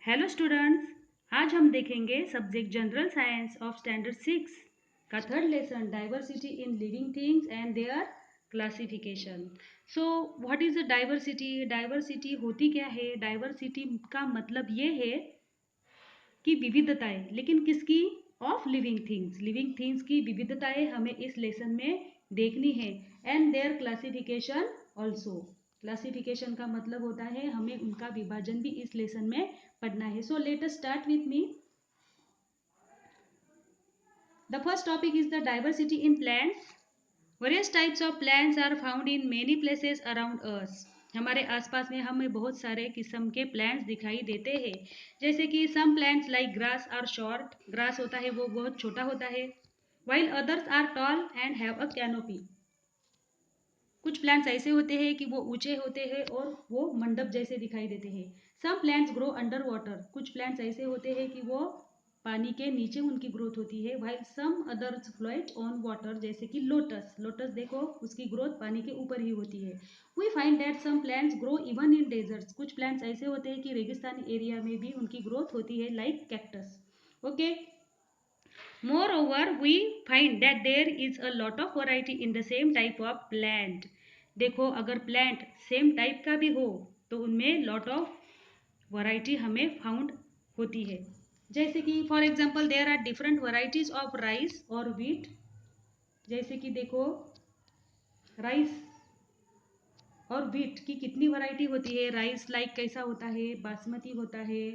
Hello students, आज हम देखेंगे subject general science of standard 6 का third lesson diversity in living things and there classification. So what is the diversity? Diversity होती क्या है? Diversity का मतलब ये है कि विविधताएं, लेकिन किसकी? Of living things. Living things की विविधताएं हमें इस लेसन में देखनी है and there classification also. Classification का मतलब होता है हमें उनका विभाजन भी इस लेसन में पढ़ना है। So let us start with me. The first topic is the diversity in plants. Various types of plants are found in many places around us. हमारे आसपास में हमें बहुत सारे किस्म के प्लांट्स दिखाई देते हैं। जैसे कि some plants like grass are short, grass होता है वो बहुत छोटा होता है, while others are tall and have a canopy। कुछ प्लांट्स ऐसे होते हैं कि वो ऊंचे होते हैं और वो मंडप जैसे दिखाई देते हैं। Some plants grow under water, कुछ प्लांट्स ऐसे होते हैं कि वो पानी के नीचे उनकी ग्रोथ होती है। while some others float on water, जैसे कि लोटस। लोटस देखो उसकी ग्रोथ पानी के ऊपर ही होती है। we find that some plants grow even in deserts, कुछ प्लांट्स ऐसे होते हैं कि रेगिस्तानी एरिया में भी उनकी ग्रोथ होती है, like cactus. Okay, moreover we find that there is a lot of variety in the same type of plant। देखो अगर प्लांट सेम टाइप का भी हो तो उनमें लॉट ऑफ वैरायटी हमें फाउंड होती है। जैसे कि for example there are different varieties of rice और व्हीट। जैसे कि देखो राइस और व्हीट की कितनी वैरायटी होती है। राइस लाइक कैसा होता है? बासमती होता है,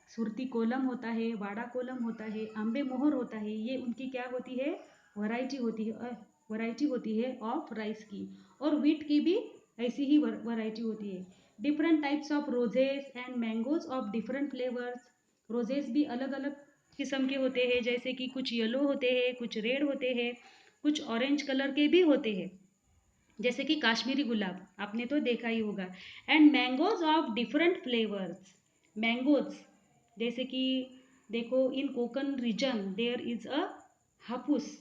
सुरती कोलम होता है, वाड़ा कोलम होता है, अम्बे मोहर होता है। ये उनकी क्या होती है? वैरायटी होती है। वैरायटी होती है ऑफ राइस की। और व्हीट की भी ऐसी ही वैरायटी होती है। Different types of roses and mangoes of different flavours. Roses भी अलग अलग किस्म के होते हैं, जैसे कि कुछ येलो होते हैं, कुछ रेड होते हैं, कुछ ऑरेंज कलर के भी होते हैं, जैसे कि काश्मीरी गुलाब आपने तो देखा ही होगा। And mangoes of different flavours. Mangoes जैसे कि देखो in Konkan region there is a Hapus.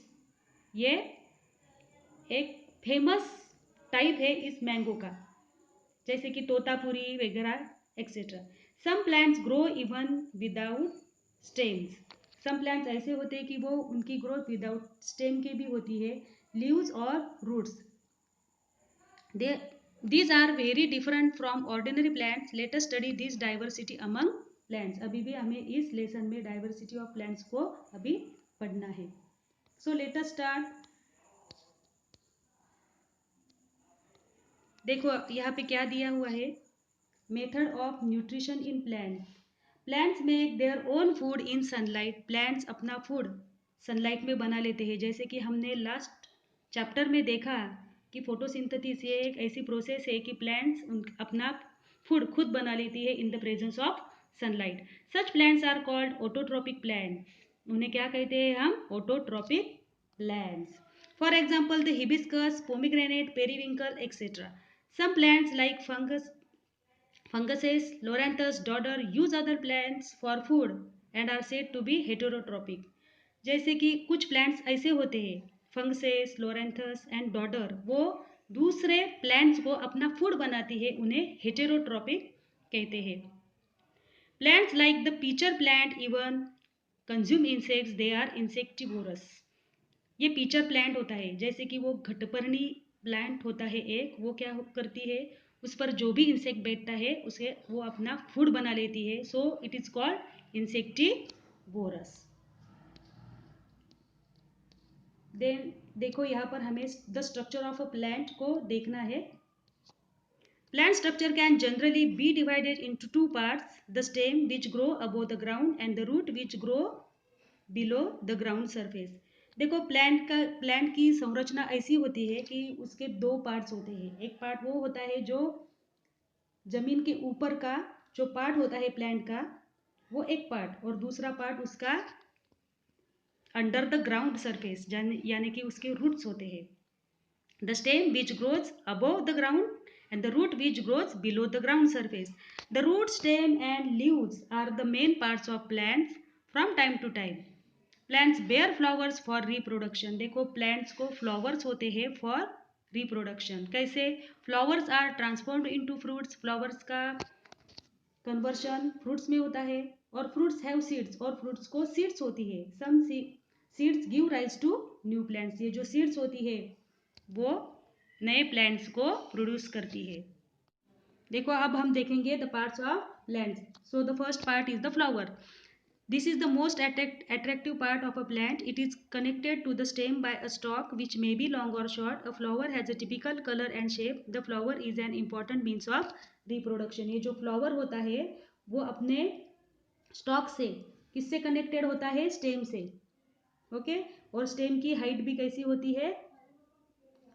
ये एक फेमस टाइप है इस मैंगो का, जैसे कि तोतापुरी वगैरह etcetera. Some plants grow even without stems. Some plants ऐसे होते हैं कि वो उनकी ग्रोथ विदाउट स्टेम के भी होती है, लीव्स और roots. These are very different from ordinary plants. Let us study this diversity among plants। अभी भी हमें इस लेसन में डाइवर्सिटी ऑफ प्लांट्स को अभी पढ़ना है। So let us start. देखो यहाँ पे क्या दिया हुआ है? Method of nutrition in plants. Plants make their own food in sunlight. Plants अपना फूड सनलाइट में बना लेते हैं। जैसे कि हमने लास्ट चैप्टर में देखा कि फोटोसिंथेसिस ये एक ऐसी प्रोसेस है कि प्लांट्स अपना फूड खुद बना लेती है in the presence of sunlight. Such plants are called autotrophic plants. उन्हें क्या कहते हैं हम? Autotrophic plants. For example the hibiscus, pomegranate, periwinkle etcetera. Some plants like funguses, loranthus, dodder use other plants for food and are said to be heterotropic। जैसे कि कुछ plants ऐसे होते हैं, फंगसेस, लोरेंथस एंड डॉडर, वो दूसरे प्लांट्स को अपना फूड बनाती है, उन्हें हेटेरोट्रोपिक कहते हैं। Plants like the pitcher plant even consume insects, they are insectivorous. ये पीचर प्लांट होता है, जैसे कि वो घटपर्णी प्लांट होता है एक, वो क्या करती है? उस पर जो भी इंसेक्ट बैठता है उसे वो अपना फूड बना लेती है। So it is called insectivorous. Then देखो यहाँ पर हमें the structure of a plant को देखना है। Plant structure can generally be divided into two parts, the stem which grow above the ground and the root which grow below the ground surface. देखो plant की संरचना ऐसी होती है कि उसके दो पार्ट्स होते हैं। एक पार्ट वो होता है जो जमीन के ऊपर का जो पार्ट होता है प्लांट का, वो एक पार्ट, और दूसरा पार्ट उसका अंडर द ग्राउंड सरफेस, यानी कि उसके रूट्स होते हैं। The stem which grows above the ground and the root which grows below the ground surface. The root, stem and leaves are the main parts of plants from time to time. Plants bear flowers for reproduction. देखो plants को flowers होते हैं for reproduction. कैसे? Flowers are transformed into fruits. Flowers का conversion fruits में होता है, और फ्रूट्स हैव सीड्स, और फ्रूट्स को सीड्स होती है। Some seeds give rise to new plants, ये जो सीड्स होती है वो नए प्लांट्स को प्रोड्यूस करती है। देखो अब हम देखेंगे the parts of plants. So the first part is the flower. This is the most attractive part of a plant. It is connected to the stem by a stalk which may be long or short. A flower has a typical color and shape. The flower is an important means of reproduction. ये जो flower होता है वो अपने stock से किससे connected होता है? स्टेम से। ओके, और स्टेम की हाइट भी कैसी होती है?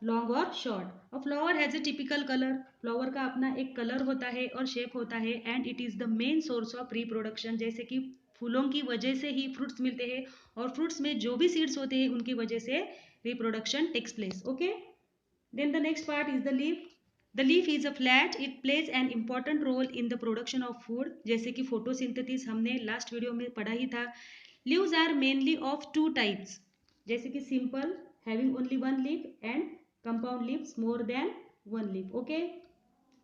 लॉन्ग और short. A flower has a typical colour, flower का अपना एक कलर होता है और शेप होता है। And it is the main source of reproduction, जैसे कि फूलों की वजह से ही फ्रूट्स मिलते हैं, और फ्रूट्स में जो भी सीड्स होते हैं उनकी वजह से reproduction takes place. Okay, then the next part is the leaf. The leaf is a flat, it plays an important role in the production of food, जैसे कि फोटोसिंथेसिस हमने लास्ट वीडियो में पढ़ा ही था। Leaves are mainly of two types, जैसे कि simple having only one leaf and compound leaves more than one leaf. Okay,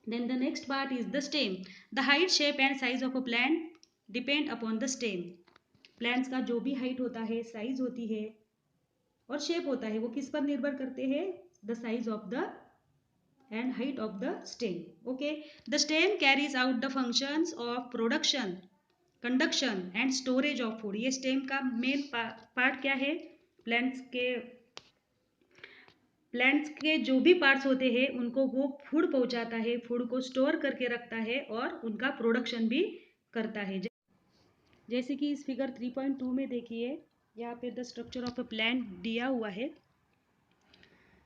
then the next part is the stem. The height, shape and size of a plant depend upon the stem. plants का जो भी height होता है, size होती है और shape होता है, वो किस पर निर्भर करते हैं? the size of the and height of the stem. Okay, the stem carries out the functions of production, conduction and storage of food. ये stem का main part क्या है? प्लांट्स के जो भी पार्ट्स होते हैं उनको वो फूड पहुंचाता है, फूड को स्टोर करके रखता है और उनका प्रोडक्शन भी करता है। जैसे कि इस फिगर 3.2 में देखिए, यहाँ पे the structure of a plant दिया हुआ है।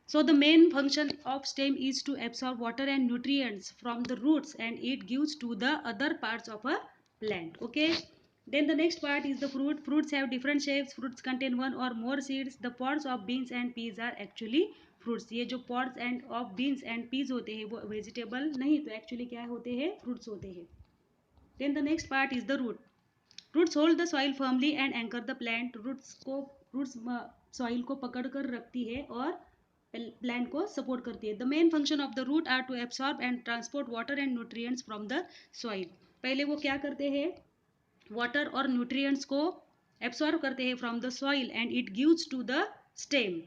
So the main function of stem is to absorb water and nutrients from the roots and it gives to the other parts of a plant. Okay, then the next part is the fruit. Fruits have different shapes. Fruits contain one or more seeds. The pods of beans and peas are actually fruits. ये जो pods and of beans and peas होते हैं वो vegetable नहीं, तो actually क्या होते हैं? fruits होते हैं. Then the next part is the root. Roots hold the soil firmly and anchor the plant. Roots soil को पकड़ कर रखती है और प्लांट को सपोर्ट करती है। The main function of the root are to absorb and transport water and nutrients from the soil. पहले वो क्या करते हैं? वाटर और न्यूट्रिएंट्स को एब्सॉर्ब करते हैं from the soil and it gives to the stem.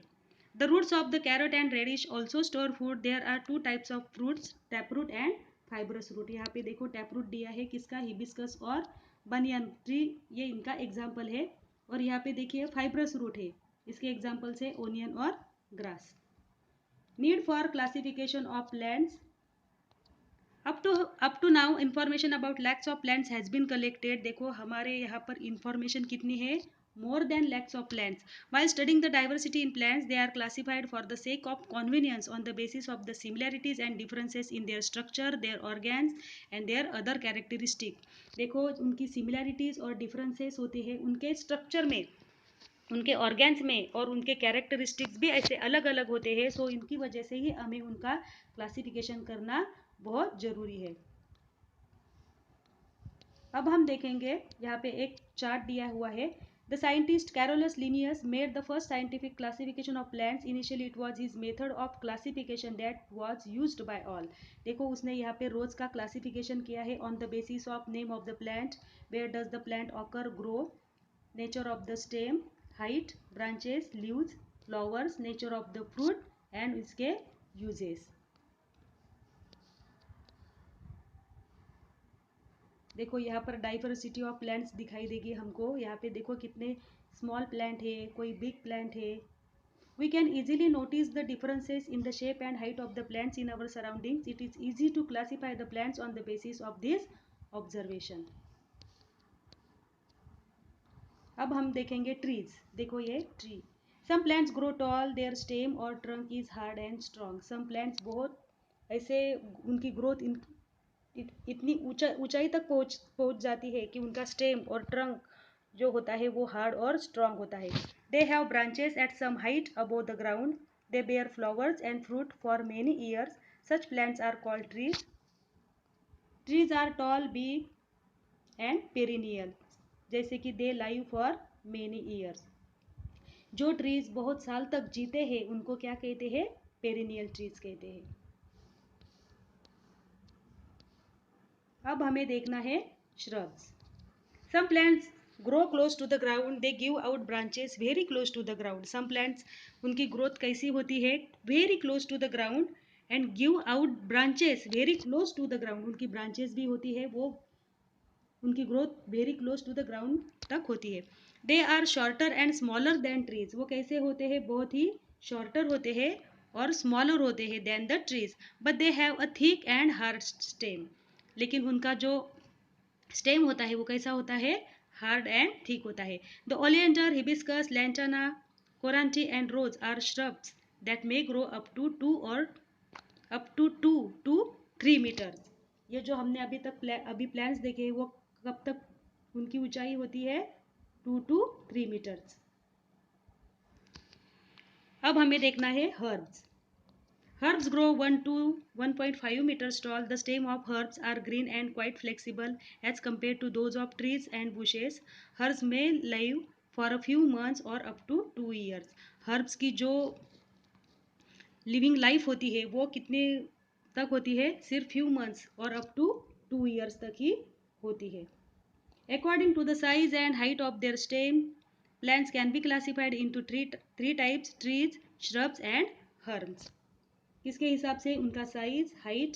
The roots of the carrot and radish also store food. There are two types of fruits, tap root and fibrous root. यहाँ पे देखो tap root दिया है किसका? Hibiscus और banyan tree, ये इनका example है। और यहाँ पे देखिए फाइब्रस रूट है, इसके एग्जाम्पल्स है ओनियन और grass. Need for classification of plants. up to now information about lakhs of plants has been collected. देखो हमारे यहाँ पर information कितनी है? more than lakhs of plants. While studying the diversity in plants, they are classified for the sake of convenience on the basis of the similarities and differences in their structure, their organs and their other characteristics. देखो उनकी similarities और differences होती है उनके structure में, उनके organs में, और उनके कैरेक्टरिस्टिक्स भी ऐसे अलग अलग होते हैं। सो इनकी वजह से ही हमें उनका क्लासिफिकेशन करना बहुत ज़रूरी है। अब हम देखेंगे, यहाँ पे एक चार्ट दिया हुआ है। The scientist Carolus Linnaeus made the first scientific classification of plants. Initially it was his method of classification that was used by all. देखो उसने यहाँ पे रोज का क्लासिफिकेशन किया है on the basis of name of the plant, where does the plant occur grow, nature of the stem, height, branches, leaves, flowers, nature of the fruit and इसके uses. देखो यहाँ पर डाइवर्सिटी ऑफ प्लांट्स दिखाई देगी हमको। यहाँ पे देखो कितने स्मॉल प्लांट है, कोई बिग प्लांट है। We can easily notice the differences in the shape and height of the plants in our surroundings. It is easy to classify the plants on the basis of this observation. अब हम देखेंगे trees. देखो ये tree, some plants grow tall, their stem और trunk is hard and strong. Some plants बहुत ऐसे उनकी growth इतनी ऊंचाई तक पहुंच जाती है कि उनका स्टेम और ट्रंक जो होता है वो हार्ड और स्ट्रॉन्ग होता है। They have branches at some height above the ground, they bear flowers and fruit for many years. Such plants are called trees. Trees are tall, big and perennial, जैसे कि they live for many years. जो trees बहुत साल तक जीते हैं उनको क्या कहते हैं? पेरिनियल ट्रीज कहते हैं। अब हमें देखना है shrubs. Some plants grow close to the ground. They give out branches very close to the ground. Some plants उनकी growth कैसी होती है? Very close to the ground and give out branches very close to the ground. उनकी branches भी होती है वो उनकी growth very close to the ground तक होती है. They are shorter and smaller than trees. वो कैसे होते हैं? बहुत ही शॉर्टर होते हैं और स्मॉलर होते हैं than the trees. But they have a thick and hard stem. लेकिन उनका जो स्टेम होता है वो कैसा होता है? हार्ड एंड थिक होता है. The oleander, hibiscus, lantana, koranti and rose are shrubs that may grow up to 2 to 3 metre. ये जो हमने अभी प्लांट्स देखे वो कब तक उनकी ऊंचाई होती है? 2 to 3 मीटर्स. अब हमें देखना है herbs. Herbs grow 1 to 1.5 meters tall. The stem of herbs are green and quite flexible as compared to those of trees and bushes. Herbs may live for a few months or up to 2 years. Herbs की जो living life होती है वो कितने तक होती है? सिर्फ फ्यू मंथ्स और अप टू 2 years तक ही होती है. According to the size and height of their stem, plants can be classified into three types: trees, shrubs and herbs. किसके हिसाब से? उनका size, height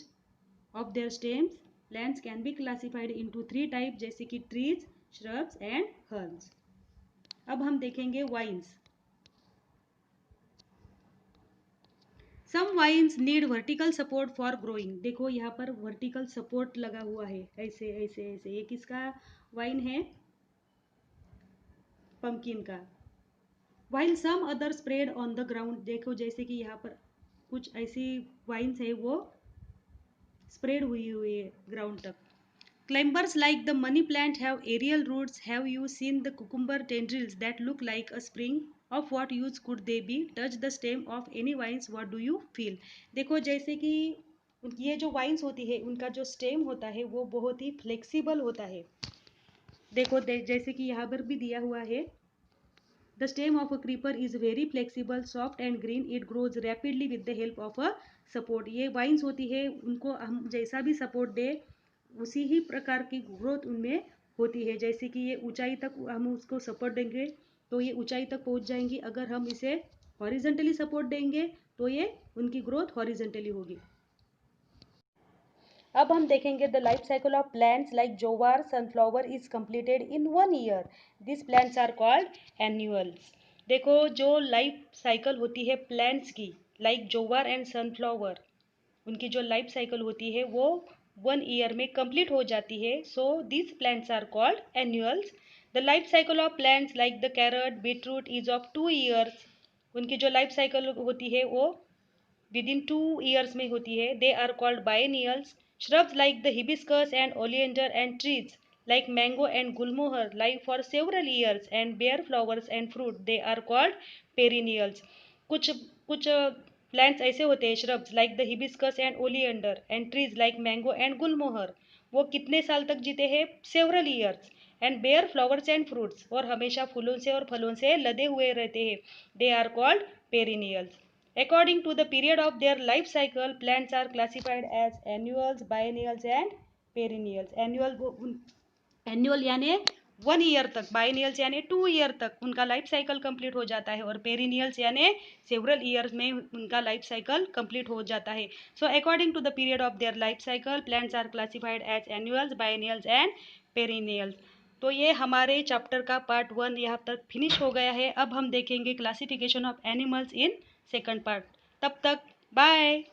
of their stems. Plants can be classified into 3 type जैसे कि trees, shrubs and herbs. अब हम देखेंगे vines. Some vines need vertical support for growing. देखो यहाँ पर वर्टिकल सपोर्ट लगा हुआ है, ऐसे ऐसे ऐसे. ये किसका वाइन है? पंपकिन का. While some other spread on the ground. देखो जैसे कि यहाँ पर कुछ ऐसी वाइन्स है वो स्प्रेड हुई है ग्राउंड तक. Climbers like the money plant have aerial roots. Have you seen the cucumber tendrils that look like a spring? Of what use could they be? Touch the stem of any vines. What do you feel? देखो जैसे कि ये जो wines होती है उनका जो stem होता है वो बहुत ही फ्लेक्सिबल होता है. देखो जैसे कि यहाँ पर भी दिया हुआ है. The stem of a creeper is very flexible, soft and green. It grows rapidly with the help of a support. ये वाइन्स होती है उनको हम जैसा भी सपोर्ट दे उसी ही प्रकार की ग्रोथ उनमें होती है. जैसे कि ये ऊंचाई तक हम उसको सपोर्ट देंगे तो ये ऊंचाई तक पहुंच जाएंगी. अगर हम इसे हॉरिजेंटली सपोर्ट देंगे तो ये उनकी ग्रोथ हॉरिजेंटली होगी. अब हम देखेंगे the life cycle of plants like jowar, sunflower is completed in 1 year. This plants are called annuals. देखो जो लाइफ साइकिल होती है प्लांट्स की, लाइक जोवार एंड सनफ्लावर, उनकी जो लाइफ साइकिल होती है वो 1 year में कंप्लीट हो जाती है. So this plants are called annuals. The life cycle of plants like the carrot, beetroot is of 2 years. उनकी जो लाइफ साइकिल होती है वो within 2 years में होती है. They are called biennials. Shrubs like the hibiscus and oleander and trees like mango and gulmohar live for several years and bear flowers and fruit. They are called perennials. कुछ कुछ plants ऐसे होते हैं shrubs like the hibiscus and oleander and trees like mango and gulmohar. वो कितने साल तक जीते हैं? several years and bear flowers and fruits. और हमेशा फूलों से और फलों से लदे हुए रहते हैं. They are called perennials. According to the period of their life cycle, plants are classified as annuals, biennials and perennials. Annual यानी 1 year तक, biennials यानी 2 year तक उनका लाइफ साइकिल कंप्लीट हो जाता है और perennials यानी several years में उनका लाइफ साइकिल कंप्लीट हो जाता है. So according to the period of their life cycle, plants are classified as annuals, biennials and perennials. तो ये हमारे चैप्टर का पार्ट 1 यहाँ तक फिनिश हो गया है. अब हम देखेंगे classification of animals in second part. तब तक बाय.